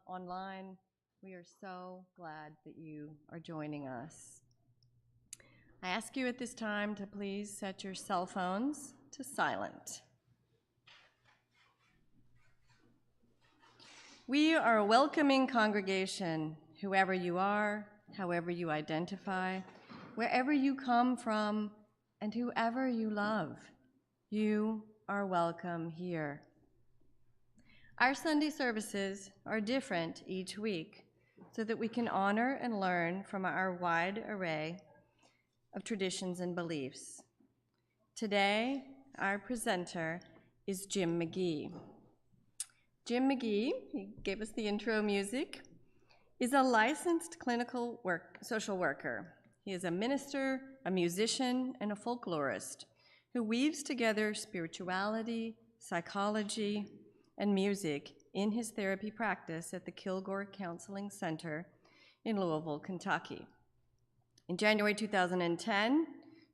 online. We are so glad that you are joining us. I ask you at this time to please set your cell phones to silent. We are a welcoming congregation, whoever you are, however you identify, wherever you come from, and whoever you love. You are welcome here. Our Sunday services are different each week so that we can honor and learn from our wide array of traditions and beliefs. Today, our presenter is Jim McGee. Jim McGee, he gave us the intro music, is a licensed clinical social worker. He is a minister, a musician, and a folklorist who weaves together spirituality, psychology, and music in his therapy practice at the Kilgore Counseling Center in Louisville, Kentucky. In January 2010,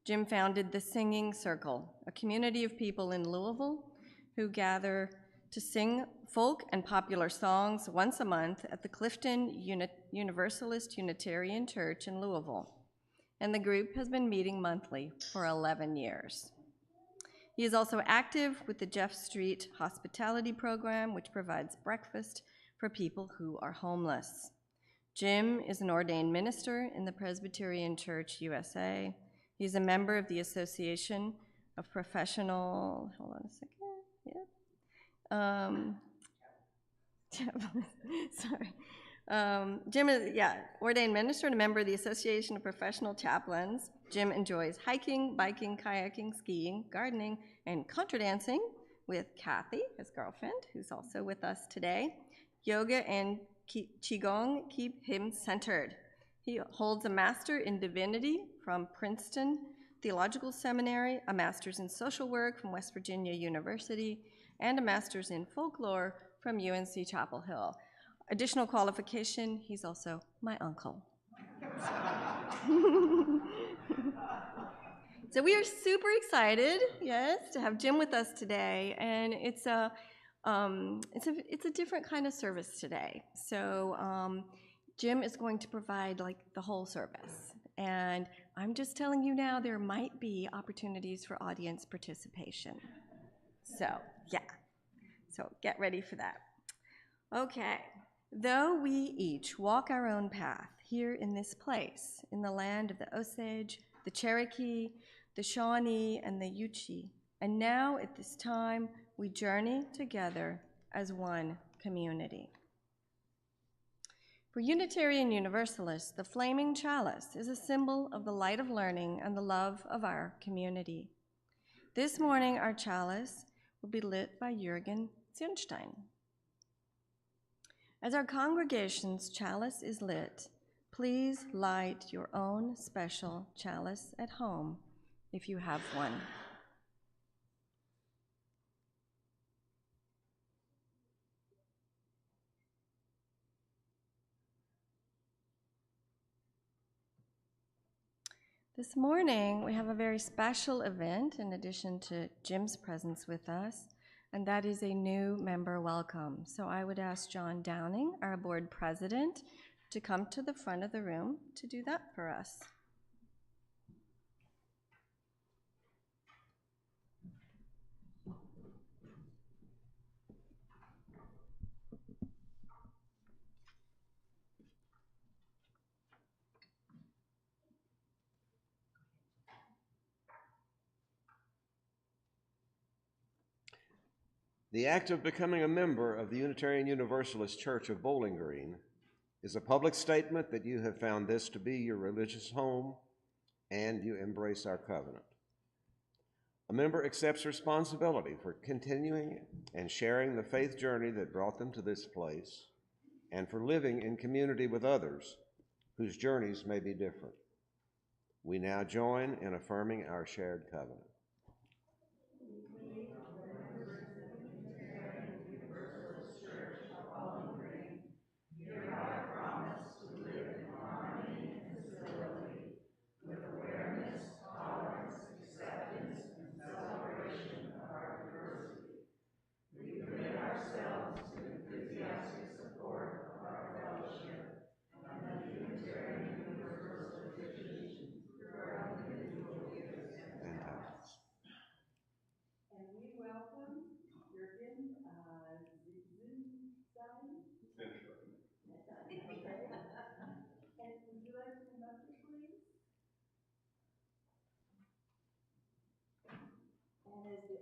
Jim founded the Singing Circle, a community of people in Louisville who gather to sing folk and popular songs once a month at the Clifton Universalist Unitarian Church in Louisville. And the group has been meeting monthly for 11 years. He is also active with the Jeff Street Hospitality Program, which provides breakfast for people who are homeless. Jim is an ordained minister in the Presbyterian Church USA. He's a member of the Association of Professional, hold on a second, sorry. Jim is, ordained minister and a member of the Association of Professional Chaplains. Jim enjoys hiking, biking, kayaking, skiing, gardening, and contra dancing with Kathy, his girlfriend, who's also with us today. Yoga and Qigong keep him centered. He holds a master in divinity from Princeton Theological Seminary, a master's in social work from West Virginia University, and a master's in folklore from UNC Chapel Hill. Additional qualification, he's also my uncle. So we are super excited, yes, to have Jim with us today, and it's a different kind of service today. So Jim is going to provide like the whole service, and I'm just telling you now there might be opportunities for audience participation. So yeah, so get ready for that. Okay, though we each walk our own path here in this place, in the land of the Osage, the Cherokee, the Shawnee, and the Yuchi, and now at this time we journey together as one community. For Unitarian Universalists, the flaming chalice is a symbol of the light of learning and the love of our community. This morning, our chalice will be lit by Jürgen Zirnstein. As our congregation's chalice is lit, please light your own special chalice at home if you have one. This morning, we have a very special event in addition to Jim's presence with us, and that is a new member welcome. So I would ask John Downing, our board president, to come to the front of the room to do that for us. The act of becoming a member of the Unitarian Universalist Church of Bowling Green is a public statement that you have found this to be your religious home and you embrace our covenant. A member accepts responsibility for continuing and sharing the faith journey that brought them to this place and for living in community with others whose journeys may be different. We now join in affirming our shared covenant.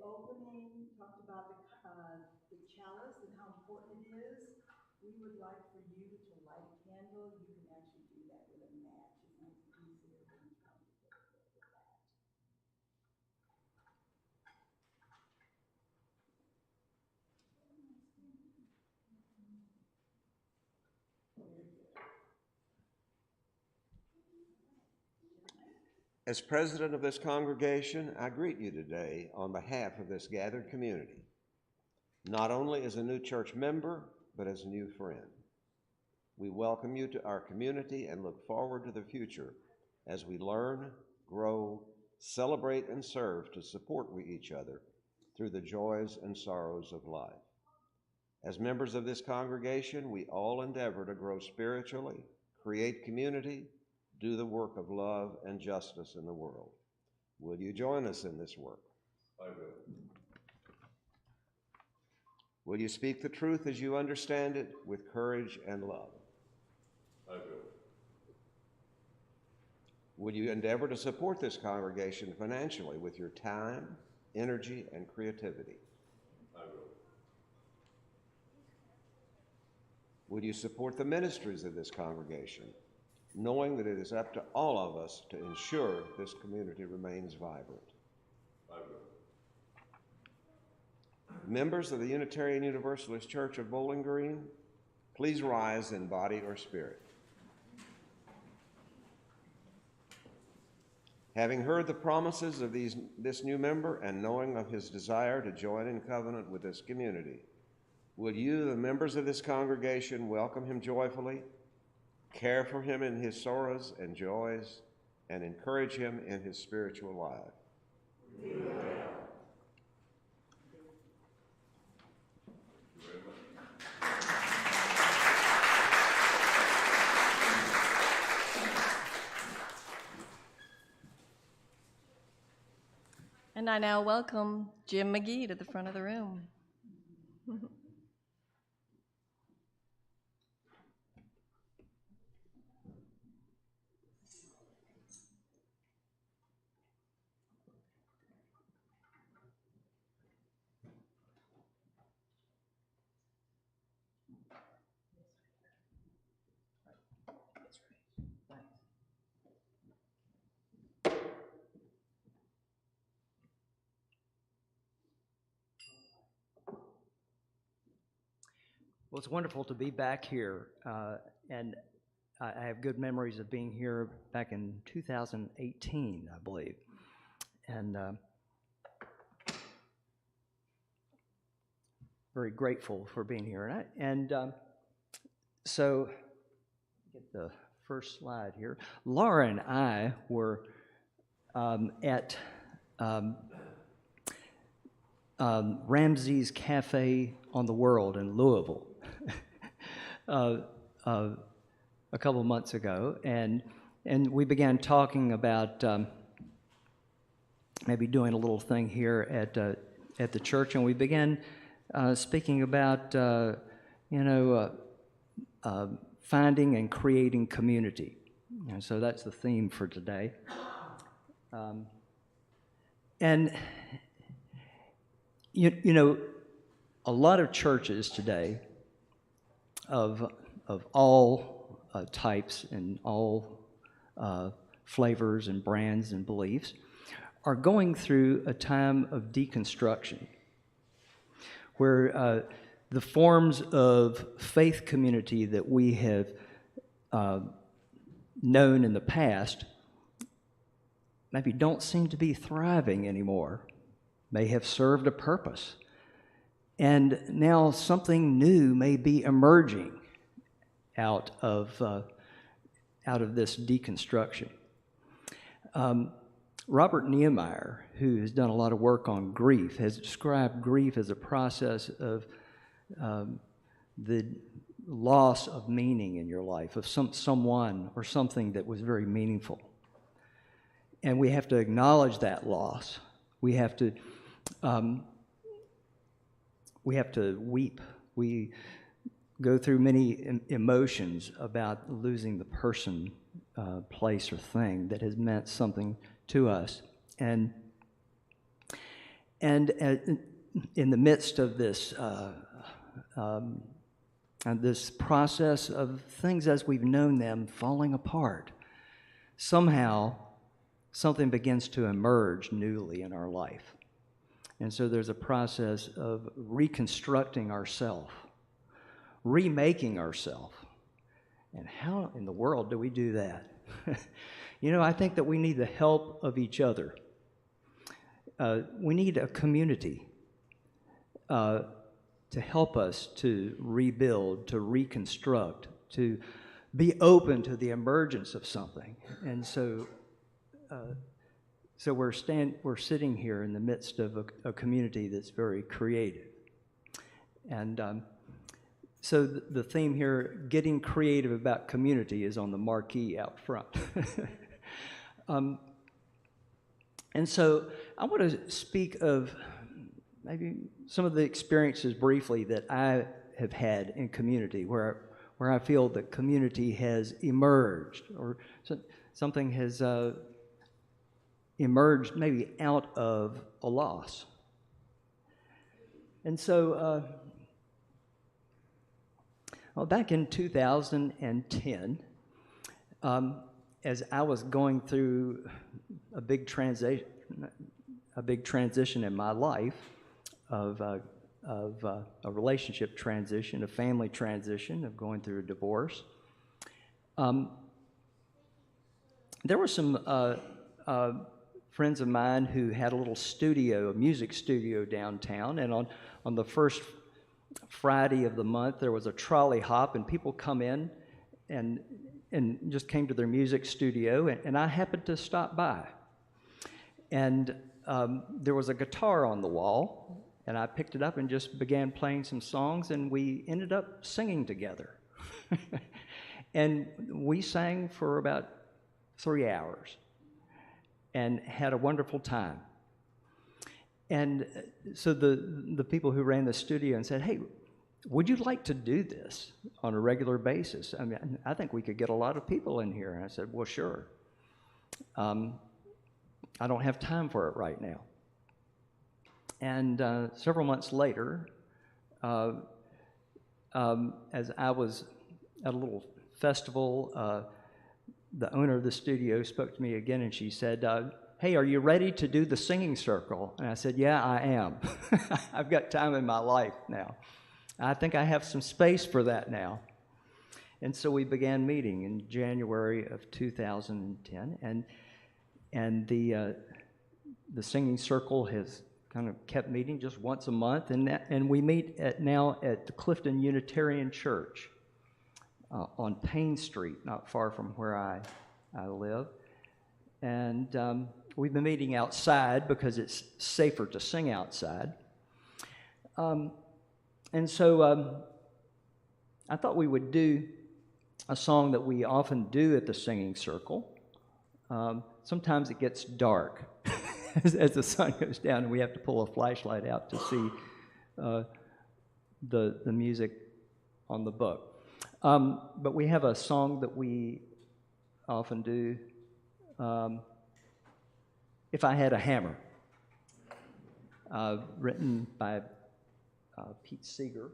opening, talked about the chalice and how important it is. We would like for you to light a candle. You can actually do that with a match. It makes it easier when you come to get it with that. As president of this congregation, I greet you today on behalf of this gathered community, not only as a new church member, but as a new friend. We welcome you to our community and look forward to the future as we learn, grow, celebrate, and serve to support each other through the joys and sorrows of life. As members of this congregation, we all endeavor to grow spiritually, create community, do the work of love and justice in the world. Will you join us in this work? I will. Will you speak the truth as you understand it with courage and love? I will. Will you endeavor to support this congregation financially with your time, energy, and creativity? I will. Will you support the ministries of this congregation, knowing that it is up to all of us to ensure this community remains vibrant? I will. Members of the Unitarian Universalist Church of Bowling Green, please rise in body or spirit. Having heard the promises of this new member and knowing of his desire to join in covenant with this community, will you, the members of this congregation, welcome him joyfully, care for him in his sorrows and joys, and encourage him in his spiritual life? Amen. And I now welcome Jim McGee to the front of the room. Well, it's wonderful to be back here, and I have good memories of being here back in 2018, I believe, and very grateful for being here. So, get the first slide here. Laura and I were at Ramsey's Cafe on the World in Louisville a couple months ago, and we began talking about maybe doing a little thing here at the church, and we began speaking about finding and creating community, and so that's the theme for today. And you know, a lot of churches today of all types and all flavors and brands and beliefs are going through a time of deconstruction where the forms of faith community that we have known in the past maybe don't seem to be thriving anymore, may have served a purpose. And now something new may be emerging out of this deconstruction. Robert Niemeyer, who has done a lot of work on grief, has described grief as a process of the loss of meaning in your life, of someone or something that was very meaningful. And we have to acknowledge that loss. We have to weep. We go through many emotions about losing the person, place, or thing that has meant something to us. And And in the midst of this this process of things as we've known them falling apart, somehow something begins to emerge newly in our life. And so there's a process of reconstructing ourselves, remaking ourselves. And how in the world do we do that? You know, I think that we need the help of each other. We need a community to help us to rebuild, to reconstruct, to be open to the emergence of something. And so we're sitting here in the midst of a community that's very creative. And so the theme here, getting creative about community, is on the marquee out front. And so I want to speak of maybe some of the experiences briefly that I have had in community where I feel that community has emerged, or something has emerged maybe out of a loss. And so back in 2010, as I was going through a big transition in my life, of a relationship transition, a family transition, of going through a divorce. There were some friends of mine who had a little studio, a music studio downtown, and on the first Friday of the month, there was a trolley hop, and people come in and just came to their music studio, and I happened to stop by. And there was a guitar on the wall, and I picked it up and just began playing some songs, and we ended up singing together. And we sang for about 3 hours and had a wonderful time. And so the people who ran the studio and said, "Hey, would you like to do this on a regular basis? I mean, I think we could get a lot of people in here." And I said, "Well, sure. I don't have time for it right now." And several months later, as I was at a little festival, the owner of the studio spoke to me again, and she said, "Hey, are you ready to do the singing circle?" And I said, "Yeah, I am. I've got time in my life now. I think I have some space for that now." And so we began meeting in January of 2010, and the singing circle has kind of kept meeting just once a month, and we meet now at the Clifton Unitarian Church on Payne Street, not far from where I live. And we've been meeting outside because it's safer to sing outside. And so I thought we would do a song that we often do at the singing circle. Sometimes it gets dark as the sun goes down, and we have to pull a flashlight out to see the music on the book. But we have a song that we often do, "If I Had a Hammer," written by Pete Seeger.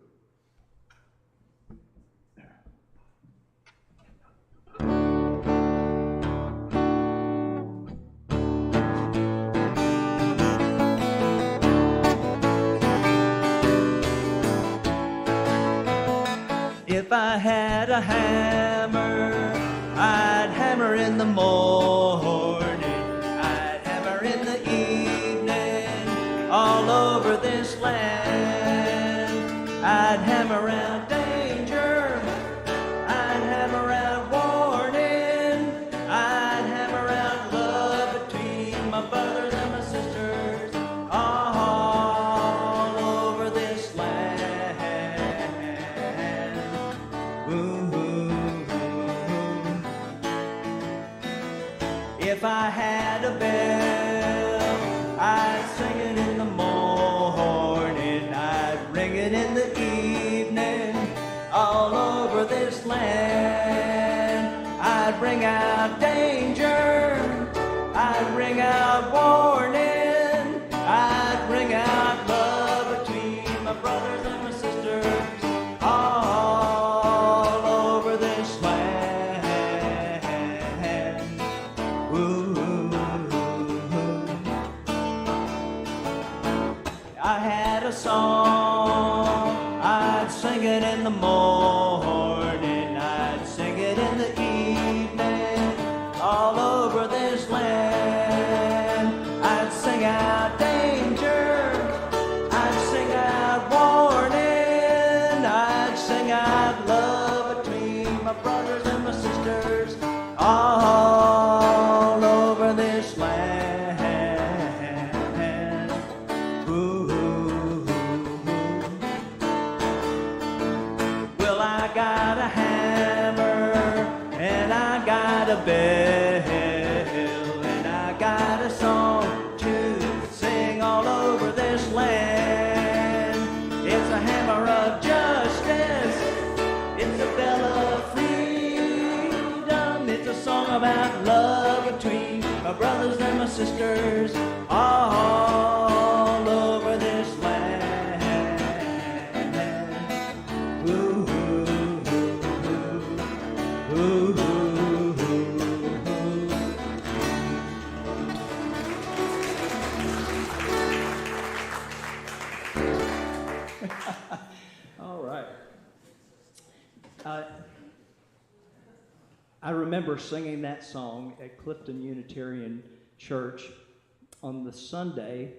If I had a hammer, I'd hammer in the morning, I'd hammer in the evening, all over this land. I'd hammer out danger, I'd hammer out warning, I'd hammer out love between my brothers and my sisters, all over this land. Ooh. If I had a bell, I'd sing it in the morning, I'd ring it in the evening, all over this land. I'd ring out danger, I'd ring out warning, I'd ring out song, I'd sing it in the morning, I'd sing it in the evening, all over this land. I'd sing out danger, I'd sing out warning, I'd sing out love between my brothers and my sisters, all over this land. Ooh, ooh, ooh. Well, I got a hammer and I got a bell and I got a song to sing all over this land. It's a hammer of justice, it's a bell of freedom, it's a song about love between my brothers and my sisters, all over this land. Ooh, ooh, ooh, ooh, all right. I remember singing that song at Clifton Unitarian Church on the Sunday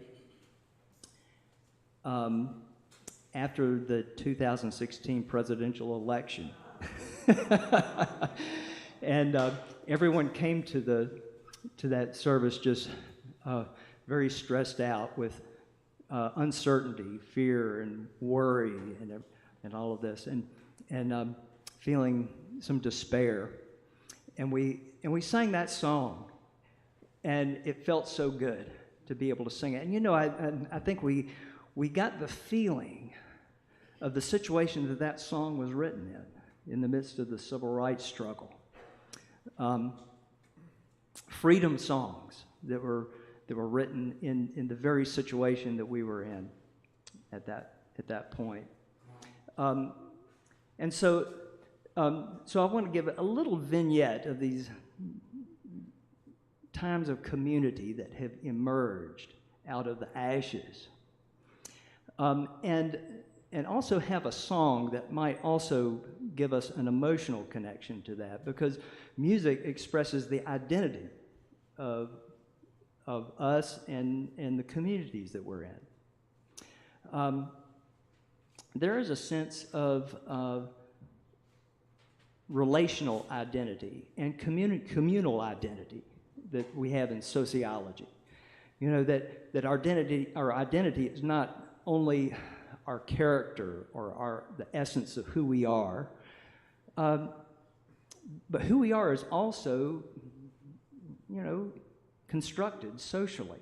after the 2016 presidential election. And everyone came to that service just very stressed out with uncertainty, fear, and worry, and all of this, and feeling some despair. And we sang that song, and it felt so good to be able to sing it. And you know, I think we got the feeling of the situation that song was written in the midst of the civil rights struggle. Freedom songs that were written in the very situation that we were in at that point. And so I want to give a little vignette of these times of community that have emerged out of the ashes, and also have a song that might also give us an emotional connection to that, because music expresses the identity of us and the communities that we're in. There is a sense of relational identity and communal identity that we have in sociology. You know, that our identity is not only our character or the essence of who we are, but who we are is also, you know, constructed socially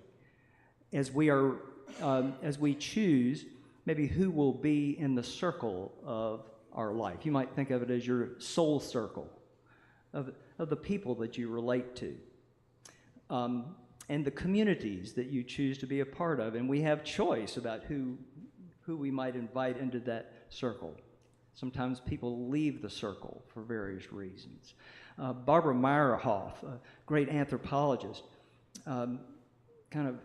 as we choose maybe who will be in the circle of our life. You might think of it as your soul circle of the people that you relate to, and the communities that you choose to be a part of. And we have choice about who we might invite into that circle. Sometimes people leave the circle for various reasons. Barbara Meyerhoff, a great anthropologist, kind of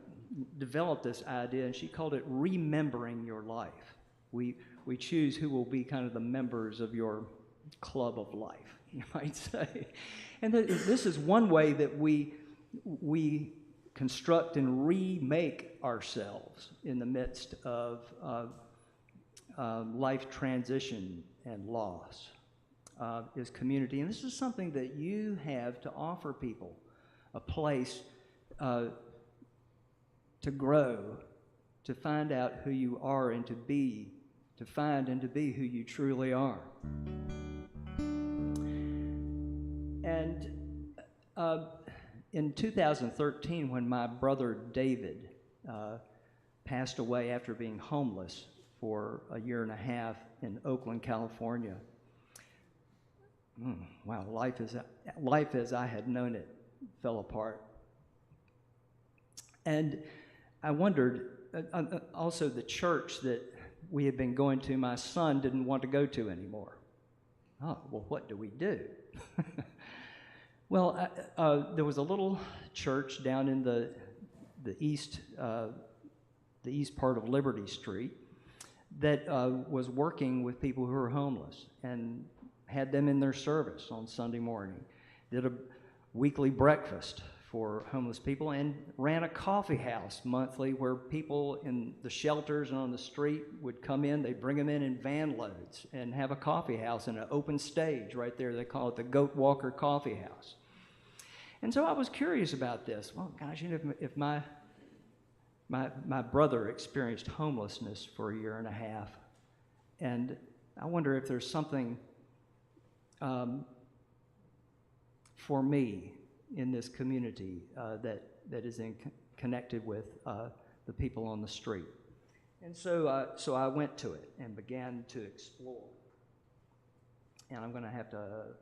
developed this idea, and she called it remembering your life. We choose who will be kind of the members of your club of life, you might say. And this is one way that we construct and remake ourselves in the midst of life transition and loss, is community. And this is something that you have to offer people, a place to grow, to find out who you are, and to find and to be who you truly are. And in 2013, when my brother David passed away after being homeless for a year and a half in Oakland, California, wow, life as I had known it fell apart. And I wondered, also the church that we had been going to, my son didn't want to go to anymore. Oh, well, what do we do? Well, there was a little church down in the east part of Liberty Street, that was working with people who were homeless and had them in their service on Sunday morning, did a weekly breakfast for homeless people, and ran a coffee house monthly where people in the shelters and on the street would come in. They'd bring them in van loads and have a coffee house and an open stage right there. They call it the Goat Walker Coffee House. And so I was curious about this. Well, gosh, you know, if my brother experienced homelessness for a year and a half, and I wonder if there's something for me in this community that is connected with the people on the street. And so I went to it and began to explore. And I'm going to have to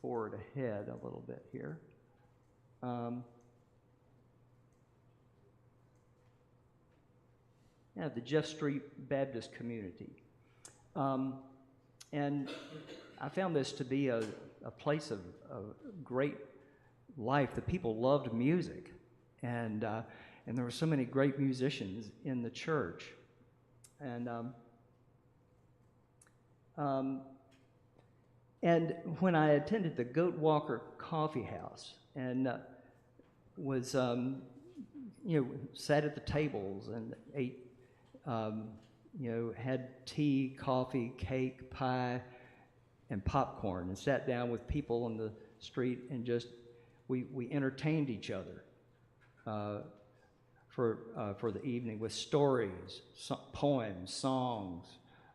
forward ahead a little bit here. The Jeff Street Baptist Community. And I found this to be a place of great life. The people loved music, and there were so many great musicians in the church. And when I attended the Goat Walker Coffee House and was sat at the tables and ate, had tea, coffee, cake, pie, and popcorn, and sat down with people on the street and just we entertained each other for the evening with stories, poems, songs,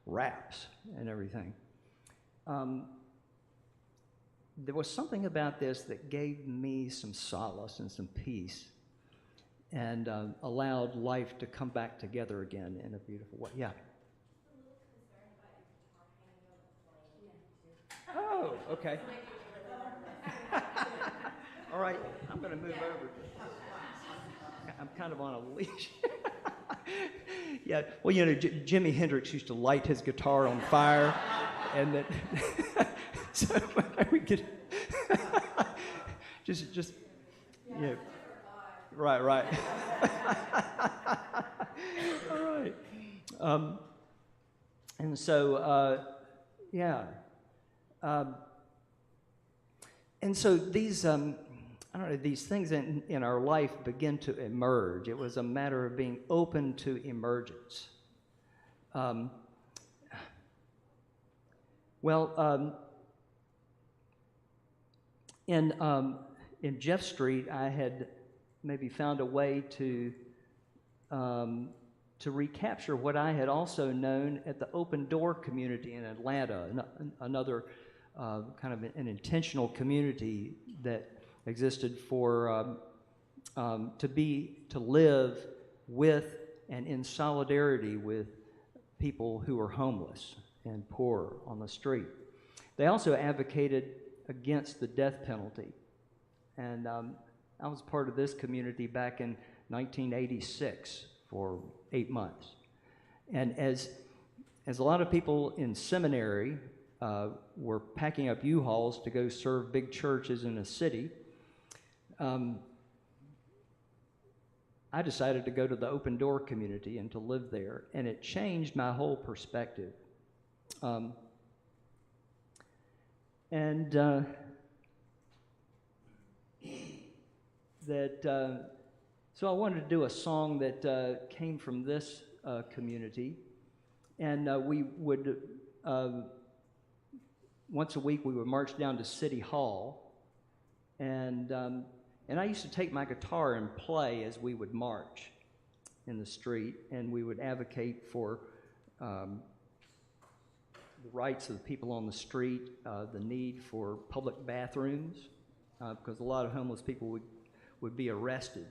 raps, and everything. There was something about this that gave me some solace and some peace, and allowed life to come back together again in a beautiful way. Yeah. Oh, okay. All right, I'm going to move over. I'm kind of on a leash. Yeah, well, Jimi Hendrix used to light his guitar on fire, and that so we could just right. All right, and so and so these these things in our life begin to emerge. It was a matter of being open to emergence. In Jeff Street, I had maybe found a way to recapture what I had also known at the Open Door community in Atlanta, another kind of an intentional community that existed for to live with and in solidarity with people who were homeless and poor on the street. They also advocated against the death penalty, and I was part of this community back in 1986 for 8 months. And as a lot of people in seminary were packing up U-Hauls to go serve big churches in a city, I decided to go to the Open Door community and to live there, and it changed my whole perspective. So I wanted to do a song that came from this community, and we would once a week we would march down to City Hall, and I used to take my guitar and play as we would march in the street, and we would advocate for the rights of the people on the street, the need for public bathrooms, because a lot of homeless people would be arrested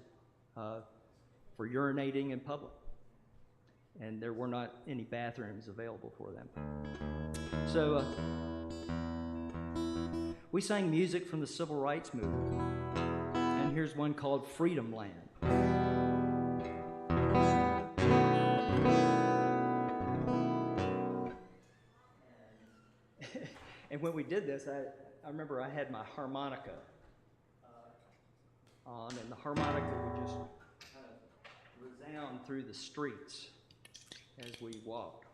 for urinating in public, and there were not any bathrooms available for them. So we sang music from the Civil Rights Movement, and here's one called Freedom Land. And when we did this, I remember I had my harmonica on, and the harmonica would just kind of resound through the streets as we walked.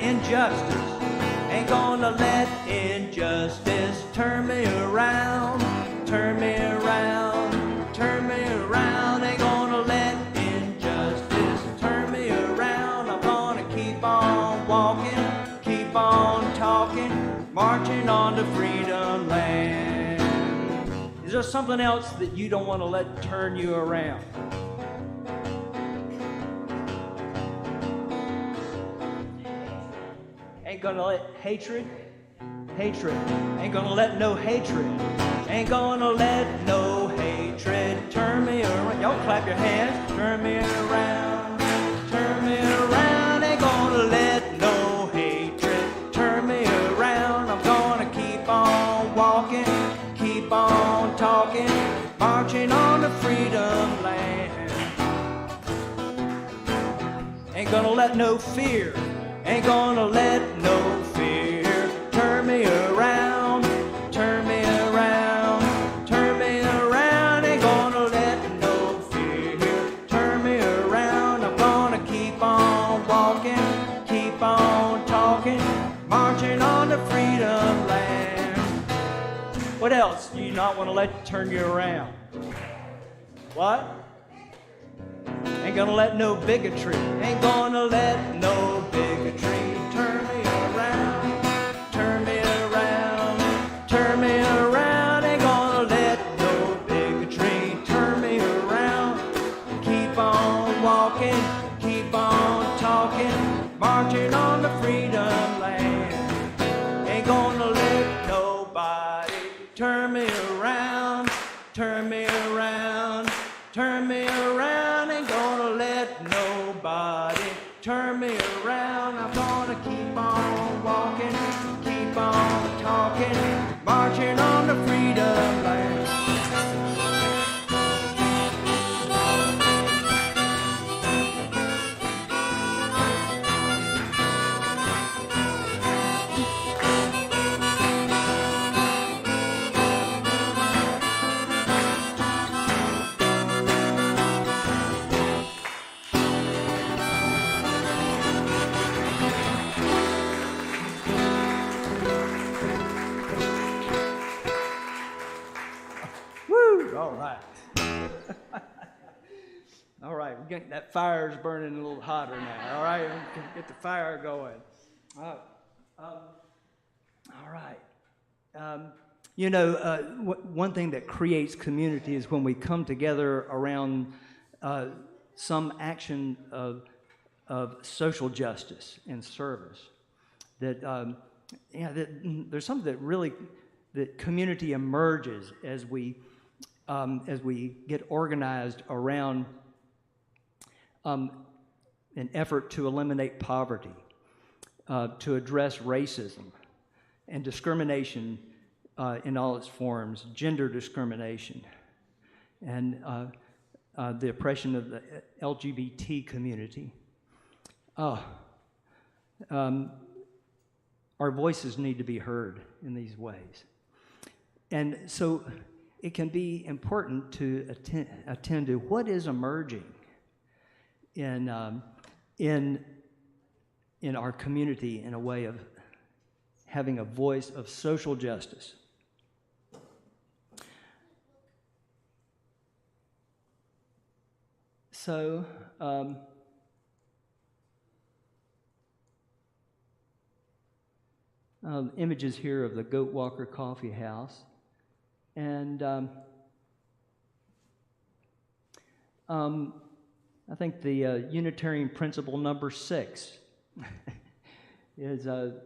injustice. Ain't gonna let injustice turn me around, turn me around, turn me around. Ain't gonna let injustice turn me around. I'm gonna keep on walking, keep on talking, marching on to freedom land. Is there something else that you don't want to let turn you around? Ain't gonna let hatred, ain't gonna let no hatred, ain't gonna let no hatred turn me around. Y'all clap your hands. Turn me around, turn me around. Ain't gonna let no hatred turn me around. I'm gonna keep on walking, keep on talking, marching on to freedom land. Ain't gonna let no fear, ain't gonna let no fear turn me around, turn me around, turn me around. Ain't gonna let no fear turn me around. I'm gonna keep on walking, keep on talking, marching on to freedom land. What else do you not want to let turn you around? What? Ain't gonna let no bigotry, ain't gonna let no bigotry turn me around, turn me around, turn me around. Ain't gonna let no bigotry turn me around. Keep on walking, keep on talking, marching on to freedom land. Ain't gonna let nobody turn me around, turn me around, turn me around. Ain't gonna let nobody turn me around. I'm gonna keep on walking, keep on talking, marching on to freedom land. Woo! All right. All right, that fire's burning a little hotter now. All right, we can get the fire going. All right. One thing that creates community is when we come together around some action of social justice and service. That there's something that community emerges as we get organized around an effort to eliminate poverty, to address racism and discrimination in all its forms, gender discrimination, and the oppression of the LGBT community. Our voices need to be heard in these ways. And so it can be important to attend to what is emerging in our community in a way of having a voice of social justice. So, images here of the Goat Walker Coffee House. And I think the Unitarian principle number 6 is the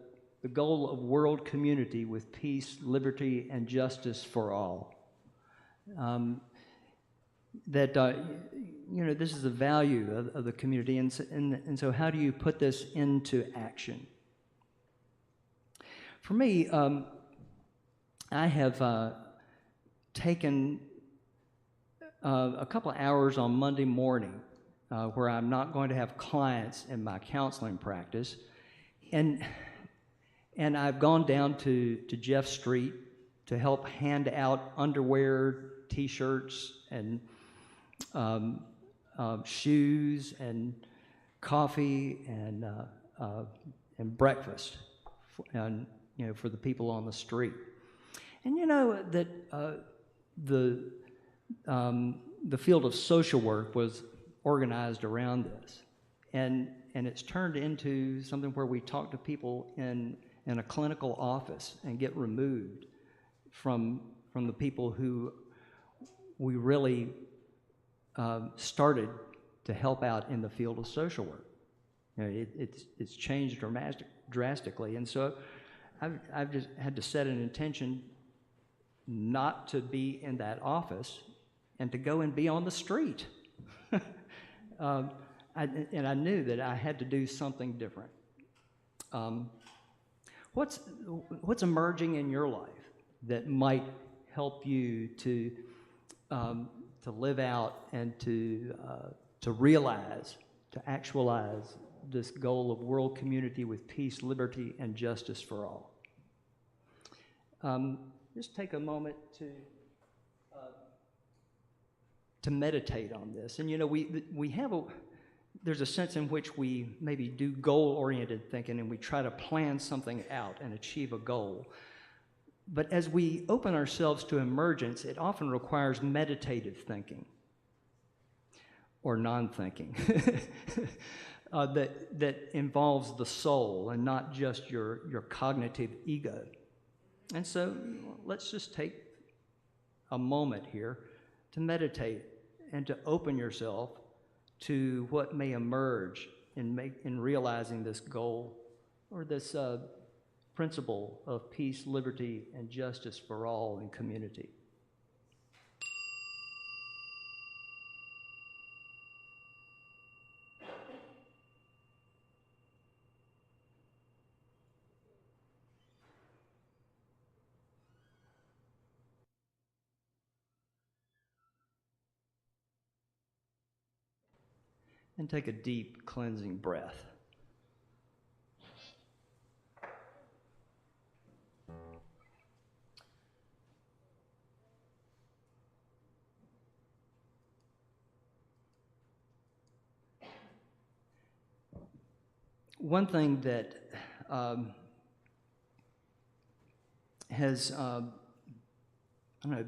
goal of world community with peace, liberty, and justice for all. This is the value of the community, and so how do you put this into action? For me, I have taken a couple of hours on Monday morning where I'm not going to have clients in my counseling practice, and I've gone down to Jeff Street to help hand out underwear, T-shirts, and shoes, and coffee, and and breakfast, and for the people on the street. And you know that the field of social work was organized around this, and it's turned into something where we talk to people in a clinical office and get removed from the people who we really started to help out in the field of social work. It's changed drastically, and so I've just had to set an intention not to be in that office and to go and be on the street. And I knew that I had to do something different. What's emerging in your life that might help you to live out and to realize, to actualize this goal of world community with peace, liberty, and justice for all? Just take a moment to meditate on this. And there's a sense in which we maybe do goal-oriented thinking and we try to plan something out and achieve a goal. But as we open ourselves to emergence, it often requires meditative thinking or non-thinking that involves the soul and not just your cognitive ego. And so let's just take a moment here to meditate and to open yourself to what may emerge in realizing this goal or this principle of peace, liberty, and justice for all in community. And take a deep, cleansing breath. One thing that has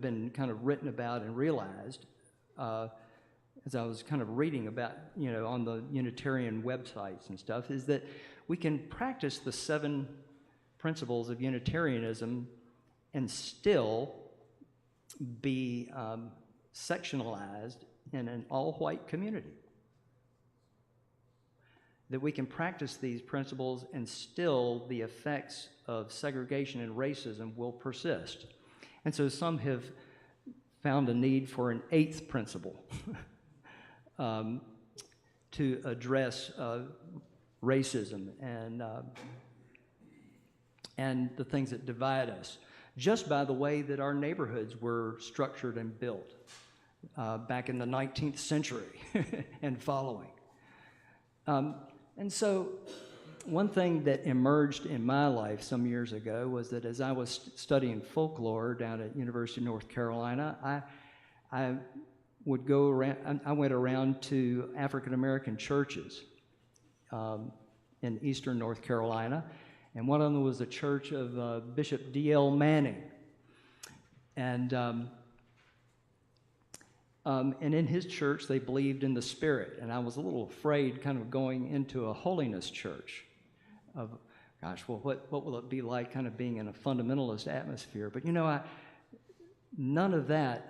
been kind of written about and realized as I was kind of reading about, on the Unitarian websites and stuff, is that we can practice the 7 principles of Unitarianism and still be sectionalized in an all-white community. That we can practice these principles and still the effects of segregation and racism will persist. And so some have found a need for an 8th principle to address racism and the things that divide us, just by the way that our neighborhoods were structured and built back in the 19th century and following. And so one thing that emerged in my life some years ago was that as I was studying folklore down at University of North Carolina, I would go around. I went around to African American churches in eastern North Carolina, and one of them was the church of Bishop D.L. Manning, and in his church they believed in the Spirit, and I was a little afraid, kind of going into a holiness church. Of, gosh, well, what will it be like, kind of being in a fundamentalist atmosphere? But none of that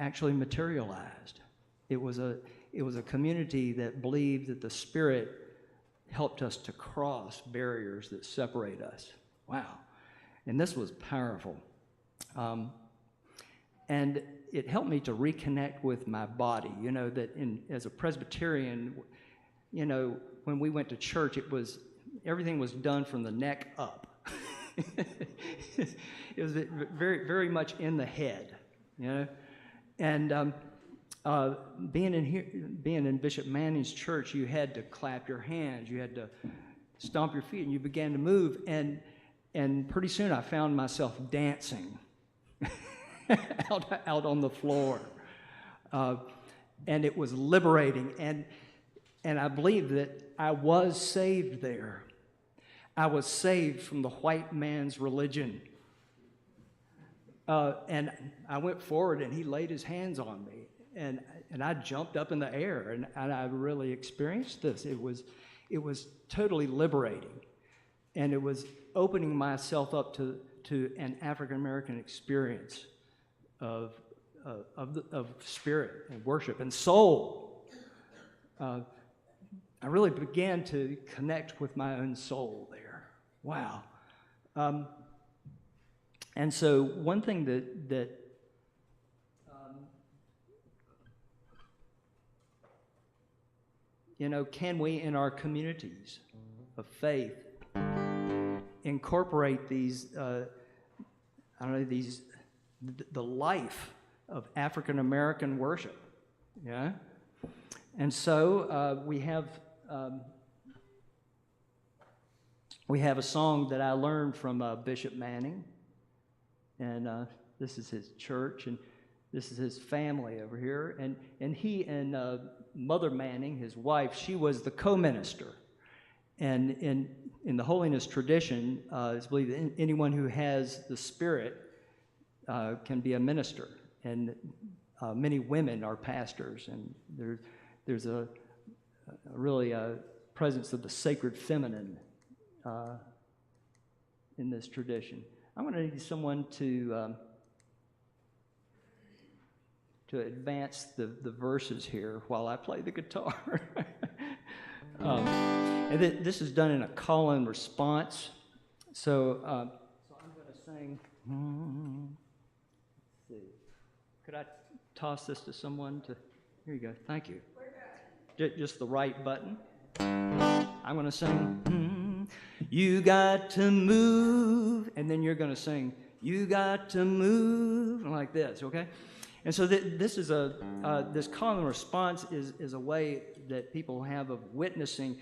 actually materialized. It was a community that believed that the Spirit helped us to cross barriers that separate us. Wow. And this was powerful. And it helped me to reconnect with my body. That as a Presbyterian, when we went to church, everything was done from the neck up. It was very, very much in the head, And being in Bishop Manning's church, you had to clap your hands, you had to stomp your feet, and you began to move. And pretty soon I found myself dancing out on the floor, and it was liberating. And I believe that I was saved there, I was saved from the white man's religion. And I went forward, and he laid his hands on me, and I jumped up in the air, and I really experienced this. It was totally liberating, and it was opening myself up to an African American experience of spirit and worship and soul. I really began to connect with my own soul there. Wow. And so one thing that can we in our communities of faith incorporate these, the life of African American worship, yeah? And so we have a song that I learned from Bishop Manning, and this is his church, and this is his family over here, and he and Mother Manning, his wife, she was the co-minister, and in the holiness tradition, it's believed that anyone who has the Spirit can be a minister, and many women are pastors, and there's a really presence of the sacred feminine in this tradition. I'm going to need someone to advance the verses here while I play the guitar. And this is done in a call and response. So I'm going to sing. Let's see. Could I toss this to someone? Here you go. Thank you. Just the right button. I'm going to sing. You got to move, and then you're going to sing. You got to move, like this. Okay. And so this is this call and response is a way that people have of witnessing,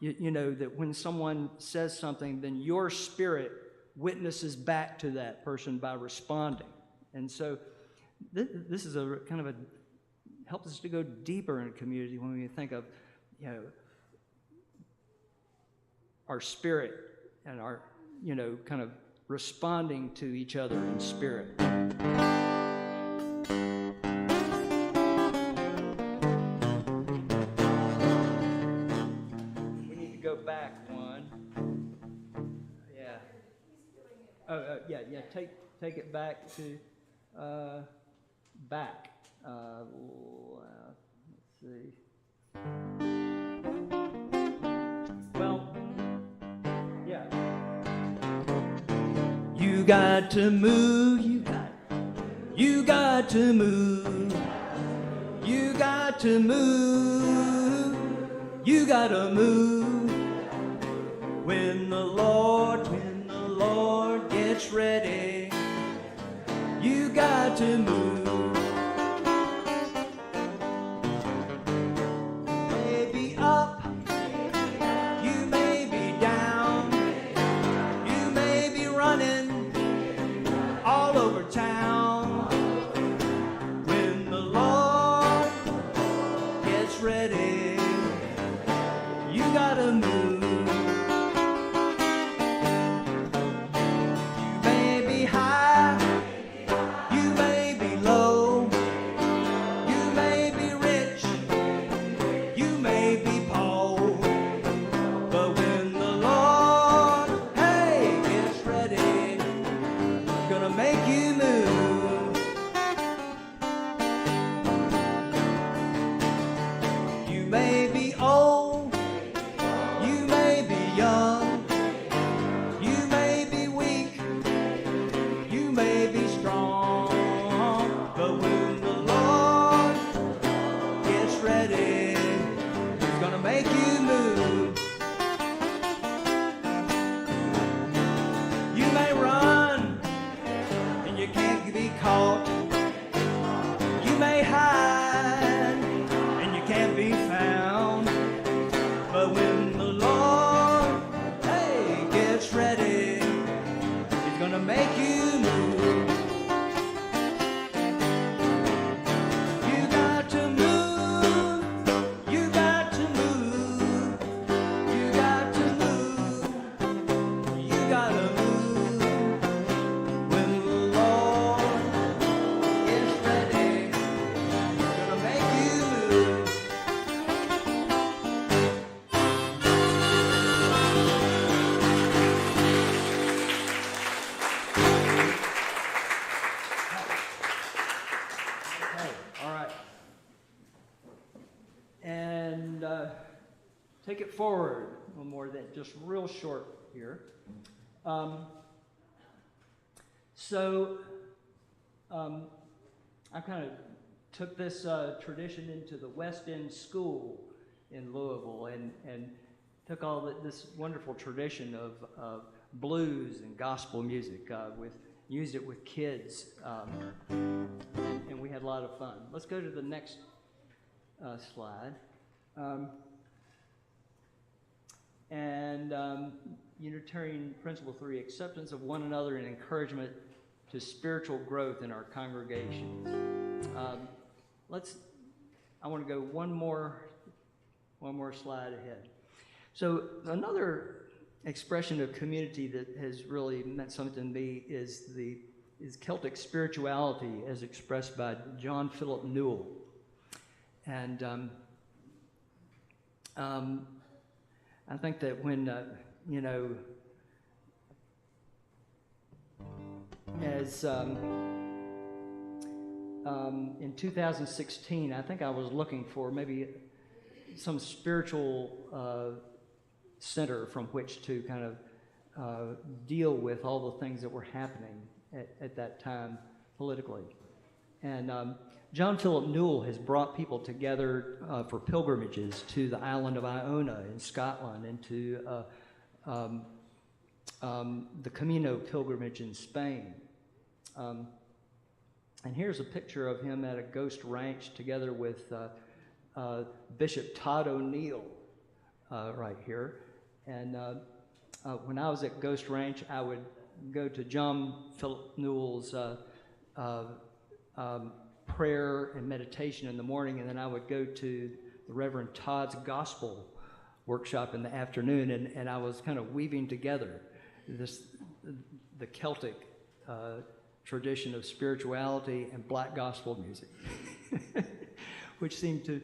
that when someone says something, then your spirit witnesses back to that person by responding. And so this is a kind of helps us to go deeper in a community when we think of, our spirit and our, kind of responding to each other in spirit. Back one. Yeah. Yeah. Take it back to back. Let's see. Well, yeah. You got to move. You got to move. You got to move. You got to move. When the Lord gets ready, you got to move. You may be up, you may be down, you may be running all over town. When the Lord gets ready, you got to move. forward a little more than just real short here. I kind of took this tradition into the West End School in Louisville and took all this wonderful tradition of blues and gospel music, used it with kids, and we had a lot of fun. Let's go to the next slide. Unitarian Principle 3, acceptance of one another and encouragement to spiritual growth in our congregations. I want to go one more slide ahead. So another expression of community that has really meant something to me is Celtic spirituality as expressed by John Philip Newell. And I think that when, in 2016, I think I was looking for maybe some spiritual center from which to kind of deal with all the things that were happening at that time politically. And John Philip Newell has brought people together for pilgrimages to the island of Iona in Scotland and to the Camino pilgrimage in Spain. And here's a picture of him at a ghost ranch together with Bishop Todd O'Neill right here. And when I was at Ghost Ranch, I would go to John Philip Newell's prayer and meditation in the morning, and then I would go to the Reverend Todd's gospel workshop in the afternoon, and I was kind of weaving together the Celtic tradition of spirituality and black gospel music, which seemed to,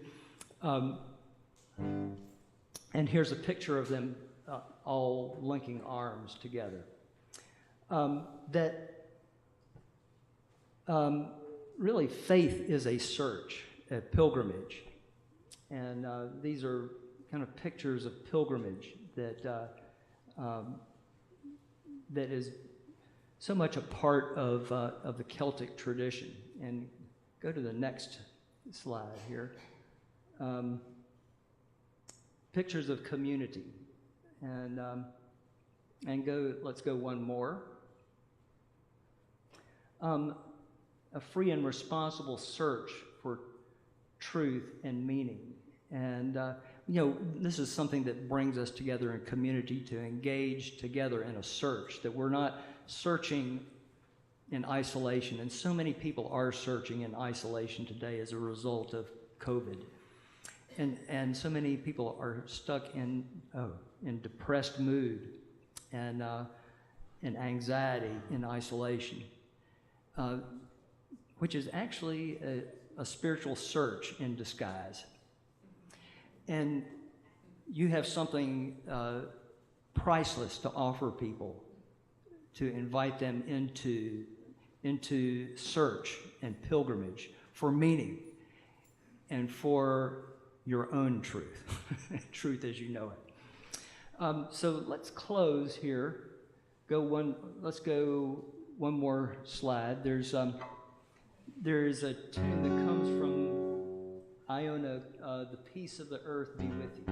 and here's a picture of them all linking arms together. Really, faith is a search, a pilgrimage, and these are kind of pictures of pilgrimage that is so much a part of the Celtic tradition. And go to the next slide here. Pictures of community, and let's go one more. A free and responsible search for truth and meaning. And, this is something that brings us together in community to engage together in a search, that we're not searching in isolation. And so many people are searching in isolation today as a result of COVID. And so many people are stuck in depressed mood and anxiety in isolation. Which is actually a spiritual search in disguise. And you have something priceless to offer people, to invite them into search and pilgrimage for meaning and for your own truth, truth as you know it. So let's close here. Let's go one more slide. There's a tune that comes from Iona, the peace of the earth be with you.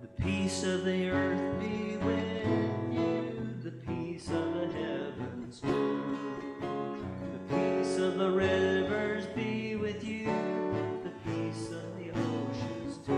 The peace of the earth be with you, the peace of the heavens too. The rivers be with you, the peace of the oceans too.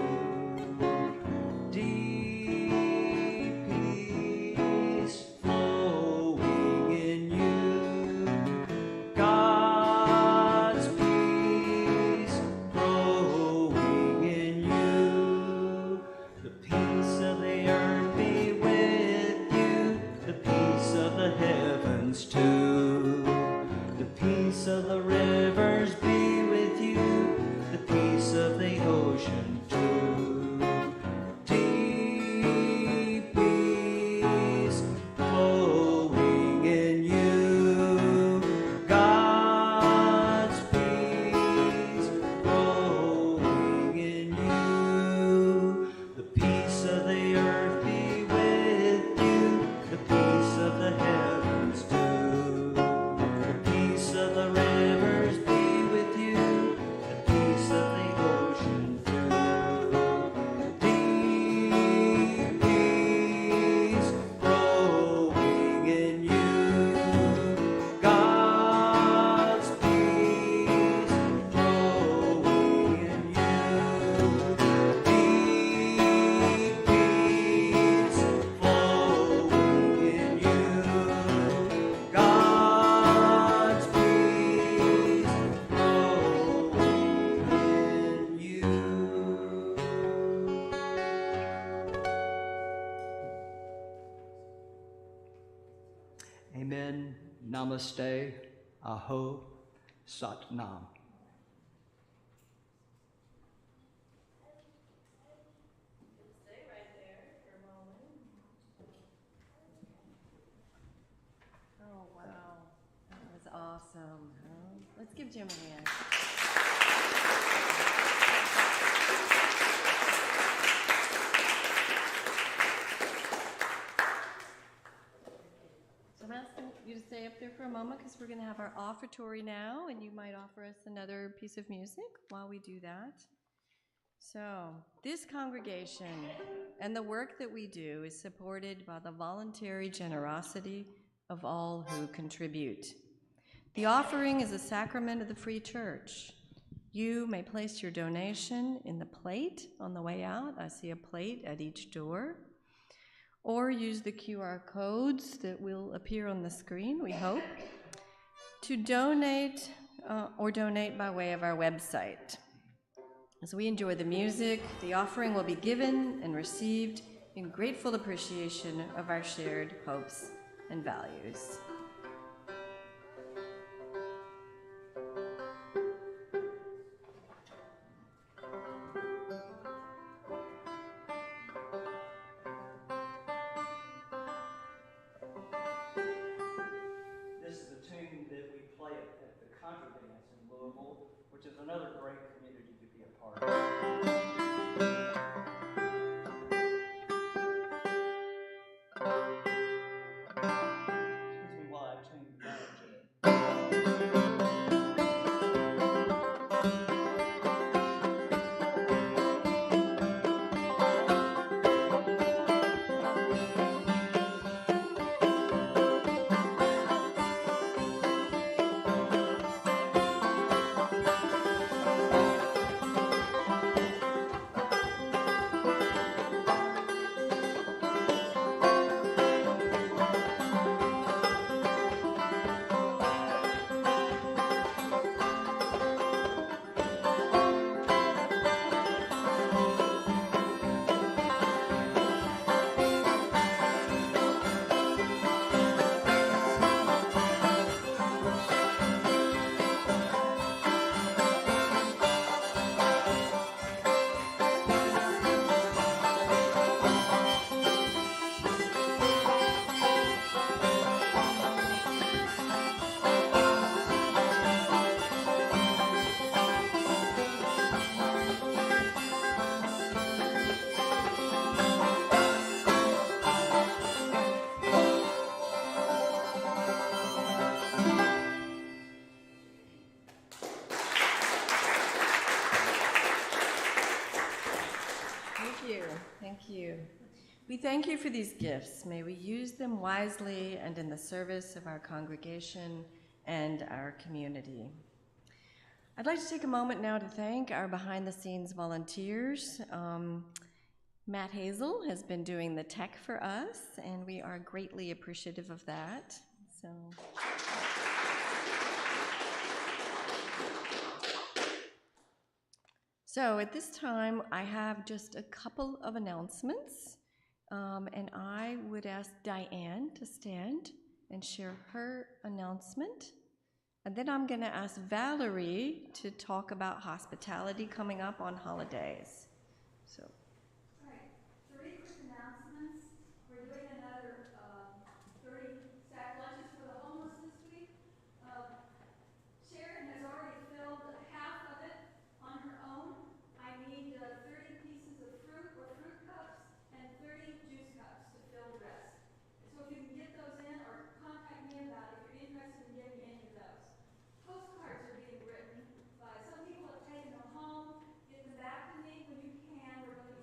Amen, Namaste, Aho, Sat Nam. Stay right there for a moment. Oh, wow. That was awesome. Huh? Let's give Jim a hand. So I'm asking you to stay up there for a moment because we're going to have our offertory now, and you might offer us another piece of music while we do that. So, this congregation and the work that we do is supported by the voluntary generosity of all who contribute. The offering is a sacrament of the free church. You may place your donation in the plate on the way out. I see a plate at each door. Or use the QR codes that will appear on the screen, we hope, to donate or donate by way of our website. As we enjoy the music, the offering will be given and received in grateful appreciation of our shared hopes and values. This is a tune that we play at the Contra Dance in Louisville, which is another great community to be a part of. Excuse me while I tune the banjo. Thank you. We thank you for these gifts. May we use them wisely and in the service of our congregation and our community. I'd like to take a moment now to thank our behind-the-scenes volunteers. Matt Hazel has been doing the tech for us, and we are greatly appreciative of that. So at this time, I have just a couple of announcements, and I would ask Diane to stand and share her announcement. And then I'm going to ask Valerie to talk about hospitality coming up on holidays. So. All right, 3 quick announcements. We're doing another 30 sack lunches for the homeless this week. Sharon has already filled half of it on her own. I need 30 pieces of fruit or fruit cups and 30 juice cups to fill the rest. So if you can get those in or contact me about it if you're interested in getting any of those. Postcards are being written. Some people have taken them home. Get them back to me when you can. We're going to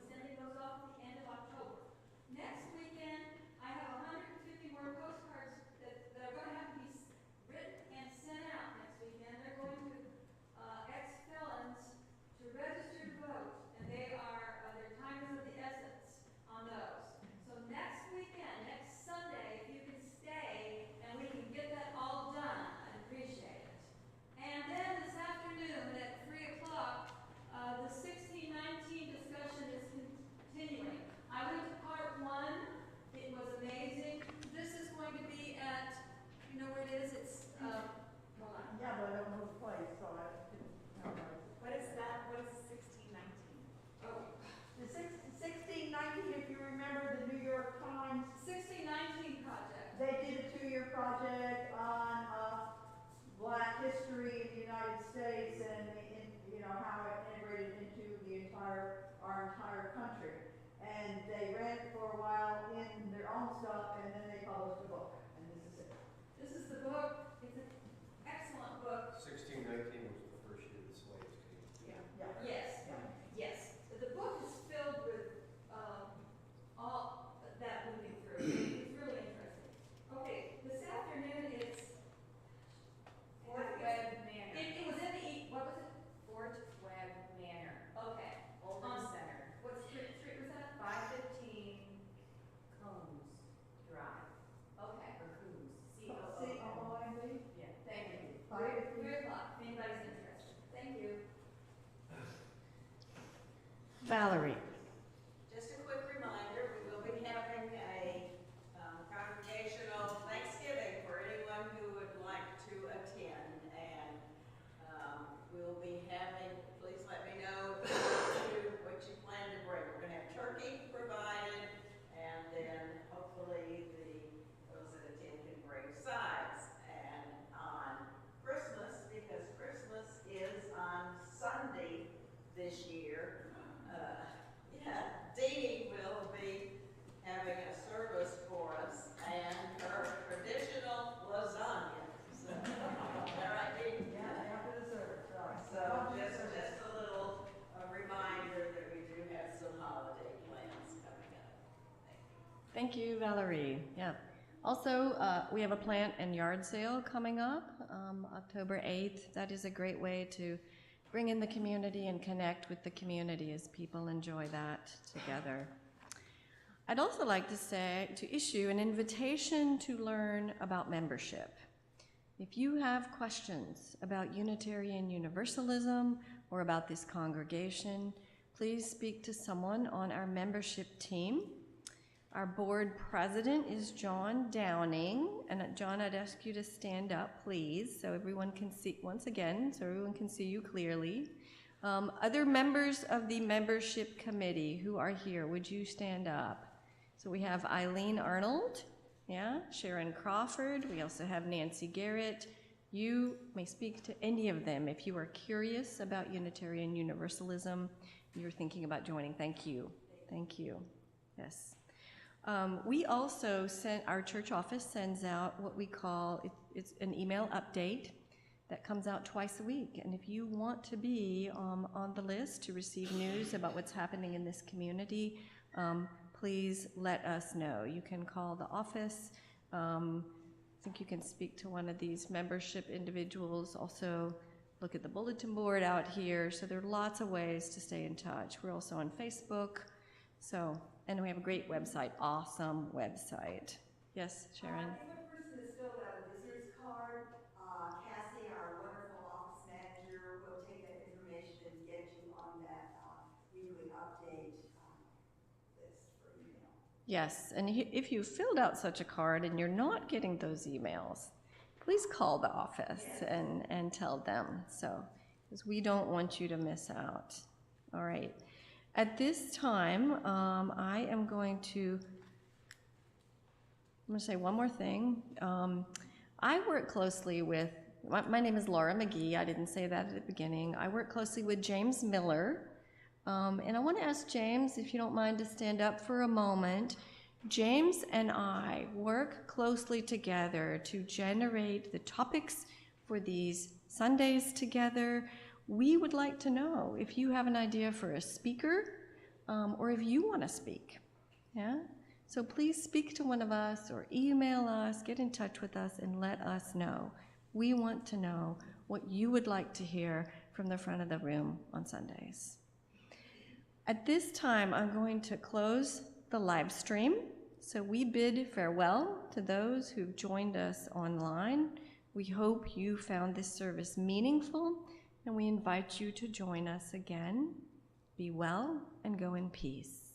own stuff, and then they published a book, and this is it. This is the book. It's an excellent book. 1619 was the first year the slaves came. Yeah. Yes, yes. The book is filled with all that moving through. It's really interesting. Okay, this afternoon it's Fort Webb Manor. It was in the what was it? Fort Webb Manor, Okay. Oldham Center, What street was that? 515 Combs Drive, Okay. or Coombs, C-O-O-M-B? C-O-O-M. Yeah. Thank you. 5:15. 3 o'clock. If anybody's interested. Thank you. Valerie. Just a quick reminder, we will be having a congregational Thanksgiving for anyone who would like to attend. And we'll be having, please let me know what you plan to bring. We're going to have turkey provided, and then hopefully those that attend can bring sides. And on Christmas, because Christmas is on Sunday this year, Dee will be having a service for us and her traditional lasagna. So, is that right, Dee? Yeah, after the service, right. So just a little reminder that we do have some holiday plans coming up. Thank you, Valerie. Yeah. Also, we have a plant and yard sale coming up October 8th. That is a great way to bring in the community and connect with the community as people enjoy that together. I'd also like to issue an invitation to learn about membership. If you have questions about Unitarian Universalism or about this congregation, please speak to someone on our membership team. Our board president is John Downing, and John, I'd ask you to stand up, please, so everyone can see, once again, so everyone can see you clearly. Other members of the membership committee who are here, would you stand up? So we have Eileen Arnold, yeah, Sharon Crawford, we also have Nancy Garrett. You may speak to any of them if you are curious about Unitarian Universalism, you're thinking about joining. Thank you. Thank you. Yes. We also our church office sends out what we call, it's an email update that comes out twice a week. And if you want to be on the list to receive news about what's happening in this community, please let us know. You can call the office. I think you can speak to one of these membership individuals. Also, look at the bulletin board out here. So there are lots of ways to stay in touch. We're also on Facebook. And we have a great website, awesome website. Yes, Sharon? If a person has filled out a visitor's card, Cassie, our wonderful office manager, will take that information and get you on that weekly update list for email. Yes, and if you filled out such a card and you're not getting those emails, please call the office and tell them, because we don't want you to miss out. All right. At this time, I am going to say one more thing. I work closely with, my name is Laura McGee, I didn't say that at the beginning. I work closely with James Miller, and I want to ask James, if you don't mind, to stand up for a moment. James and I work closely together to generate the topics for these Sundays together. We would like to know if you have an idea for a speaker or if you want to speak. Yeah? So please speak to one of us or email us, get in touch with us, and let us know. We want to know what you would like to hear from the front of the room on Sundays. At this time, I'm going to close the live stream. So we bid farewell to those who've joined us online. We hope you found this service meaningful, and we invite you to join us again. Be well and go in peace.